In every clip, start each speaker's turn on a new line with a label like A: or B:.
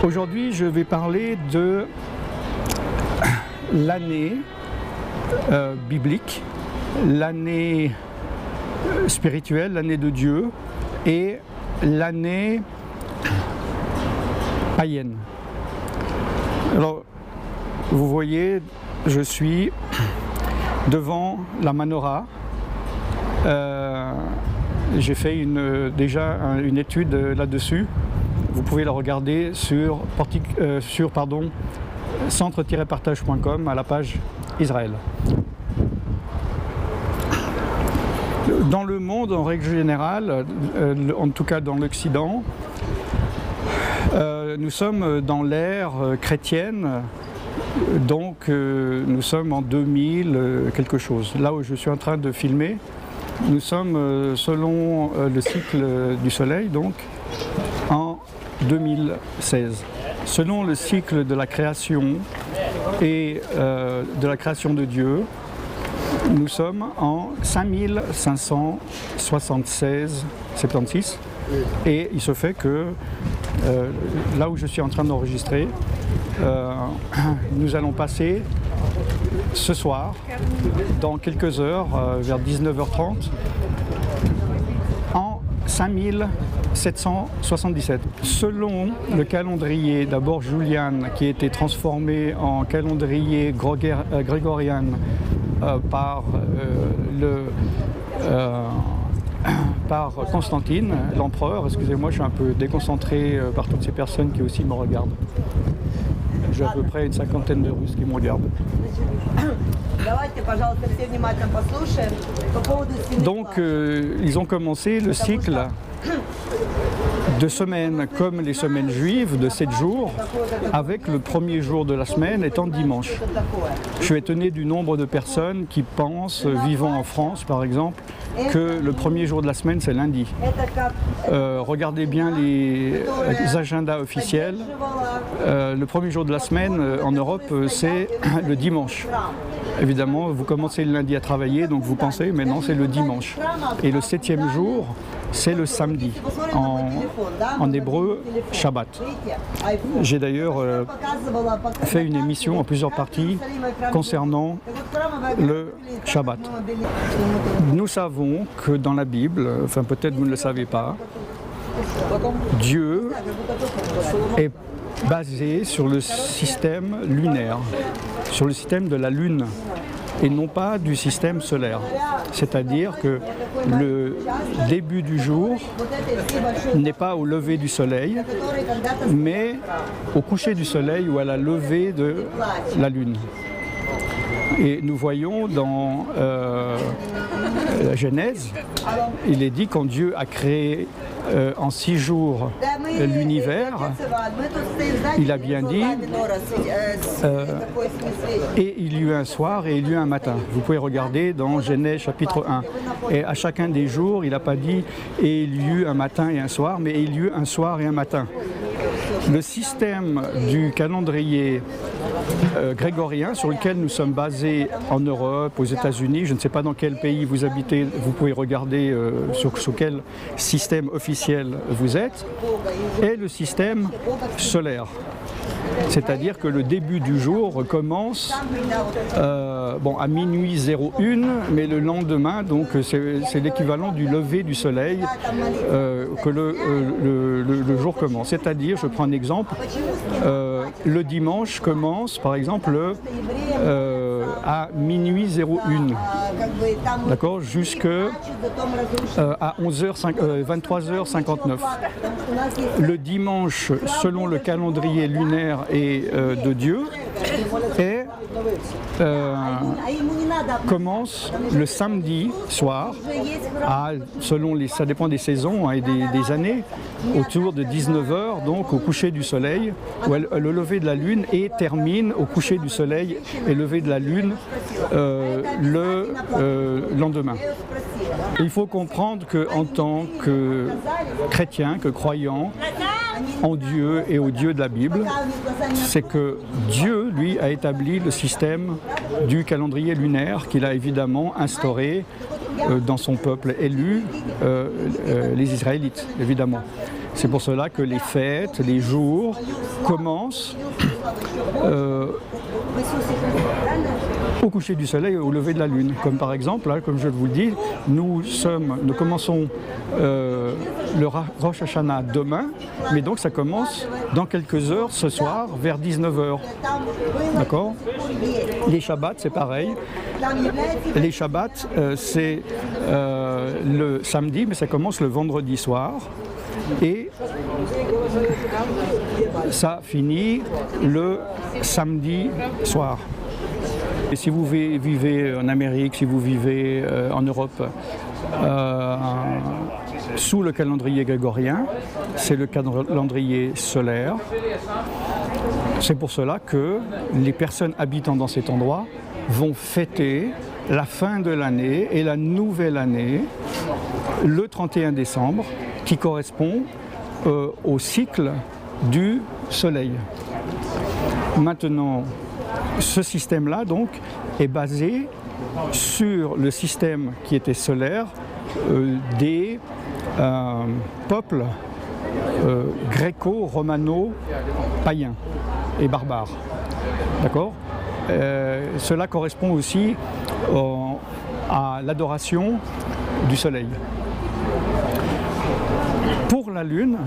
A: Aujourd'hui, je vais parler de l'année biblique, l'année spirituelle, l'année de Dieu et l'année païenne. Alors, vous voyez, je suis devant la menorah. J'ai fait déjà une étude là-dessus. Vous pouvez la regarder sur centre-partage.com à la page Israël. Dans le monde, en règle générale, en tout cas dans l'Occident, nous sommes dans l'ère chrétienne, donc nous sommes en 2000 quelque chose. Là où je suis en train de filmer, nous sommes selon le cycle du soleil, donc en 2016. Selon le cycle de la création et de la création de Dieu, nous sommes en 5576 et il se fait que là où je suis en train d'enregistrer, nous allons passer ce soir, dans quelques heures, vers 19h30, en 5777. Selon le calendrier, d'abord Julian, qui a été transformé en calendrier grégorien par Constantine, l'empereur. Excusez-moi, je suis un peu déconcentré par toutes ces personnes qui aussi me regardent. J'ai à peu près une cinquantaine de Russes qui me regardent. Donc, ils ont commencé le cycle de semaines comme les semaines juives de 7 jours, avec le premier jour de la semaine étant dimanche. Je suis étonné du nombre de personnes qui pensent, vivant en France par exemple, que le premier jour de la semaine c'est lundi. Regardez bien les agendas officiels. Le premier jour de la semaine en Europe c'est le dimanche. Évidemment, vous commencez le lundi à travailler, donc vous pensez, mais non, c'est le dimanche. Et le 7e jour, c'est le samedi, en hébreu, Shabbat. J'ai d'ailleurs fait une émission en plusieurs parties concernant le Shabbat. Nous savons que dans la Bible, enfin peut-être vous ne le savez pas, Dieu est basé sur le système lunaire, sur le système de la Lune, et non pas du système solaire. C'est-à-dire que le début du jour n'est pas au lever du soleil, mais au coucher du soleil ou à la levée de la Lune. Et nous voyons dans la Genèse, il est dit quand Dieu a créé en 6 jours l'univers, il a bien dit et il y eut un soir et il y eut un matin. Vous pouvez regarder dans Genèse chapitre 1. Et à chacun des jours, il n'a pas dit et il y eut un matin et un soir, mais il y eut un soir et un matin. Le système du calendrier grégorien sur lequel nous sommes basés en Europe, aux États-Unis, je ne sais pas dans quel pays vous habitez, vous pouvez regarder sur quel système officiel vous êtes, est le système solaire. C'est-à-dire que le début du jour commence à minuit 01, mais le lendemain, donc c'est l'équivalent du lever du soleil que le jour commence. C'est-à-dire, je prends un exemple, le dimanche commence par exemple à minuit 01, d'accord, jusqu'à 23h59. Le dimanche, selon le calendrier lunaire et de Dieu, commence le samedi soir, ça dépend des saisons et des années, autour de 19h, donc au coucher du soleil, ou le lever de la lune, et termine au coucher du soleil et lever de la lune le lendemain. Et il faut comprendre qu'en tant que chrétien, que croyant en Dieu et au Dieu de la Bible, c'est que Dieu, lui, a établi le système du calendrier lunaire qu'il a évidemment instauré dans son peuple élu, les Israélites, évidemment. C'est pour cela que les fêtes, les jours commencent au coucher du soleil et au lever de la lune. Comme par exemple, là, comme je vous le dis, nous commençons le Rosh Hashanah demain, mais donc ça commence dans quelques heures ce soir, vers 19h. D'accord ? Les Shabbats, c'est pareil. Les Shabbats, c'est le samedi, mais ça commence le vendredi soir. Et ça finit le samedi soir. Et si vous vivez en Amérique, si vous vivez en Europe, sous le calendrier grégorien, c'est le calendrier solaire. C'est pour cela que les personnes habitant dans cet endroit vont fêter la fin de l'année et la nouvelle année le 31 décembre, qui correspond au cycle du soleil. Maintenant, ce système-là donc est basé sur le système qui était solaire des peuples gréco-romano-païens et barbares. D'accord ? Cela correspond aussi à l'adoration du soleil. Pour la Lune,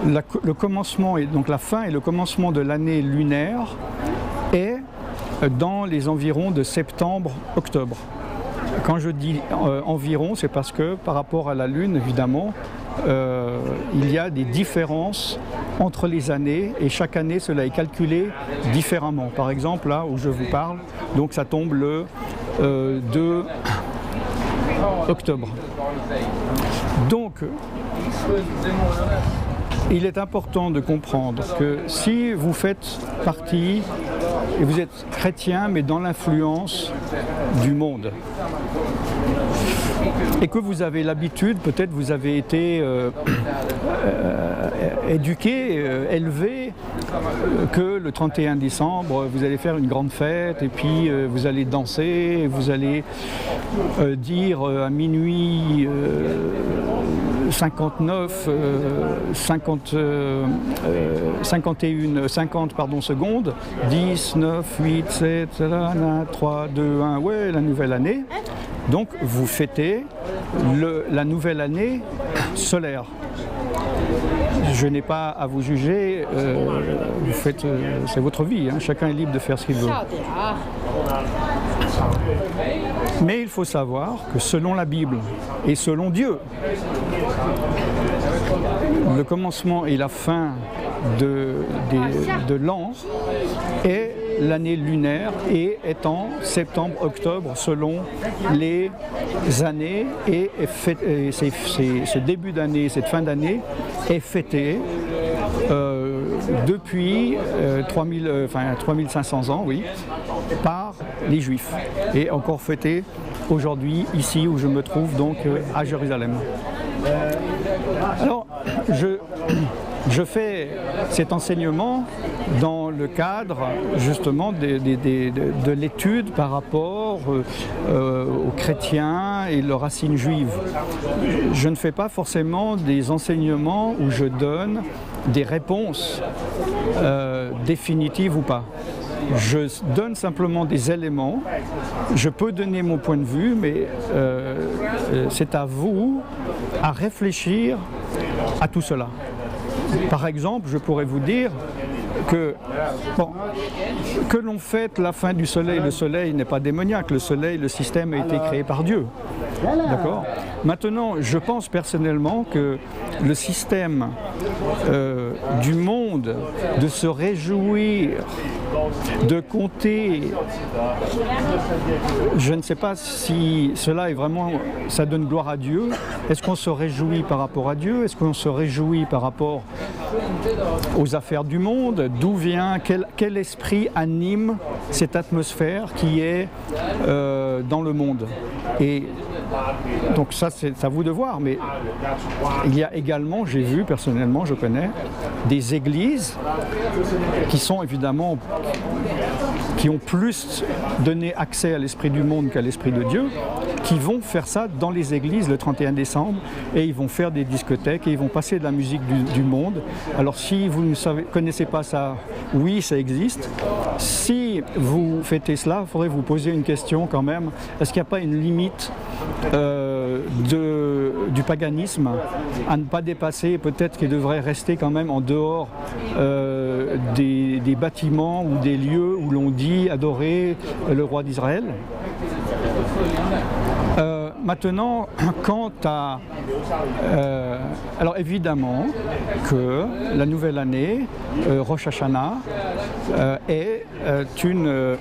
A: le commencement, donc la fin et le commencement de l'année lunaire est dans les environs de septembre-octobre. Quand je dis environ, c'est parce que par rapport à la Lune, évidemment, il y a des différences entre les années et chaque année cela est calculé différemment. Par exemple, là où je vous parle, donc ça tombe le 2 octobre. Donc, il est important de comprendre que si vous faites partie et vous êtes chrétien mais dans l'influence du monde et que vous avez l'habitude, peut-être vous avez été éduqué, élevé, que le 31 décembre vous allez faire une grande fête et puis vous allez danser, vous allez dire à minuit 59, 50 secondes, 10, 9, 8, 7, 3, 2, 1, ouais, la nouvelle année. Donc vous fêtez la nouvelle année solaire. Je n'ai pas à vous juger, vous faites, c'est votre vie, hein, chacun est libre de faire ce qu'il veut. Mais il faut savoir que selon la Bible et selon Dieu, le commencement et la fin de l'an est l'année lunaire et est en septembre-octobre selon les années et ce début d'année, cette fin d'année est fêté depuis 3500 ans, oui, par les Juifs et encore fêté aujourd'hui ici où je me trouve donc à Jérusalem. Alors, je fais cet enseignement dans le cadre justement de l'étude par rapport aux chrétiens et leurs racines juives. Je ne fais pas forcément des enseignements où je donne des réponses définitives ou pas. Je donne simplement des éléments, je peux donner mon point de vue, mais c'est à vous à réfléchir à tout cela. Par exemple, je pourrais vous dire que l'on fête la fin du soleil, le soleil n'est pas démoniaque, le soleil, le système a été créé par Dieu. D'accord ? Maintenant, je pense personnellement que le système du monde de se réjouir, de compter, je ne sais pas si cela est vraiment, ça donne gloire à Dieu. Est-ce qu'on se réjouit par rapport à Dieu? Est-ce qu'on se réjouit par rapport aux affaires du monde? D'où vient, quel esprit anime cette atmosphère qui est dans le monde? Et donc ça, c'est à vous de voir, mais il y a également, j'ai vu personnellement, je connais, des églises qui sont évidemment, qui ont plus donné accès à l'esprit du monde qu'à l'esprit de Dieu, qui vont faire ça dans les églises le 31 décembre et ils vont faire des discothèques et ils vont passer de la musique du monde. Alors si vous ne connaissez pas ça, oui, ça existe. Si vous fêtez cela, il faudrait vous poser une question quand même. Est-ce qu'il n'y a pas une limite du paganisme à ne pas dépasser? Peut-être qu'il devrait rester quand même en dehors des bâtiments ou des lieux où l'on dit adorer le roi d'Israël. Maintenant, quant à... alors évidemment que la nouvelle année, Rosh Hashanah, est une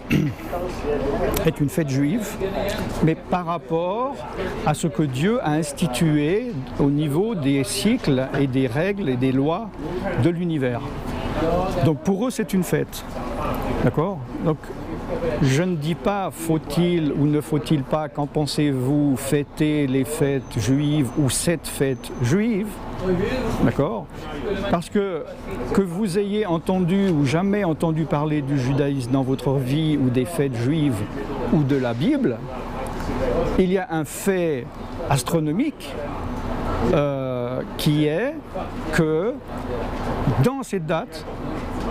A: fête juive, mais par rapport à ce que Dieu a institué au niveau des cycles et des règles et des lois de l'univers. Donc pour eux, c'est une fête. D'accord ? Donc, je ne dis pas faut-il ou ne faut-il pas, qu'en pensez-vous, fêter les fêtes juives ou cette fête juive, d'accord? Parce que vous ayez entendu ou jamais entendu parler du judaïsme dans votre vie ou des fêtes juives ou de la Bible, il y a un fait astronomique qui est que dans cette date,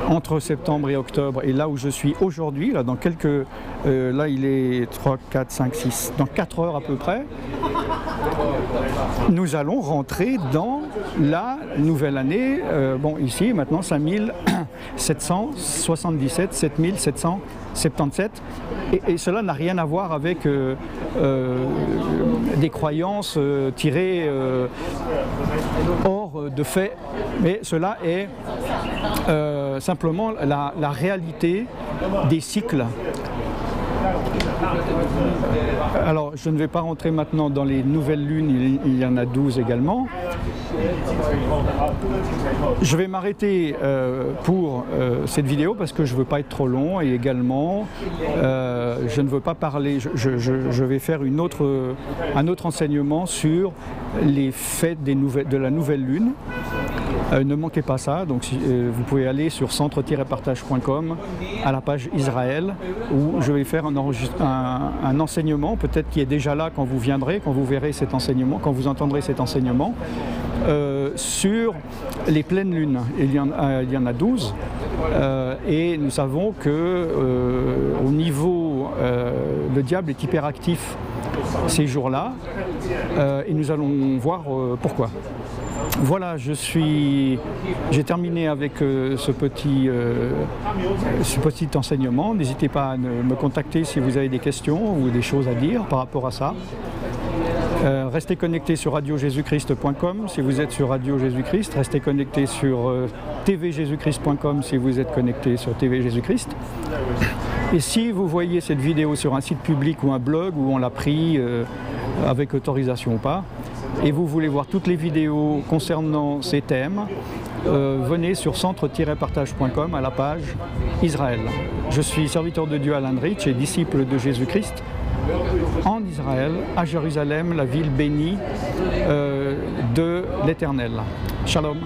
A: entre septembre et octobre, et là où je suis aujourd'hui, là dans quelques... là il est 3, 4, 5, 6, dans 4 heures à peu près, nous allons rentrer dans la nouvelle année, bon ici maintenant 5777, 7777, et cela n'a rien à voir avec des croyances tirées hors de fait, mais cela est simplement la réalité des cycles. Alors, je ne vais pas rentrer maintenant dans les nouvelles lunes, il y en a 12 également. Je vais m'arrêter pour cette vidéo parce que je ne veux pas être trop long et également je ne veux pas parler, je vais faire un autre enseignement sur les fêtes de la nouvelle lune. Ne manquez pas ça, donc vous pouvez aller sur centre-partage.com à la page Israël où je vais faire un enseignement, peut-être qui est déjà là quand vous viendrez, quand vous verrez cet enseignement, quand vous entendrez cet enseignement, sur les pleines lunes. Il y en a 12 et nous savons que au niveau, le diable est hyperactif ces jours-là et nous allons voir pourquoi. Voilà, j'ai terminé avec ce petit enseignement. N'hésitez pas à me contacter si vous avez des questions ou des choses à dire par rapport à ça. Restez connectés sur radiojesuschrist.com si vous êtes sur Radio Jésus-Christ. Restez connectés sur tvjesuschrist.com si vous êtes connectés sur TV Jésus-Christ. Et si vous voyez cette vidéo sur un site public ou un blog où on l'a pris avec autorisation ou pas, et vous voulez voir toutes les vidéos concernant ces thèmes, venez sur centre-partage.com à la page Israël. Je suis serviteur de Dieu Alan Rich et disciple de Jésus-Christ en Israël, à Jérusalem, la ville bénie de l'Éternel. Shalom.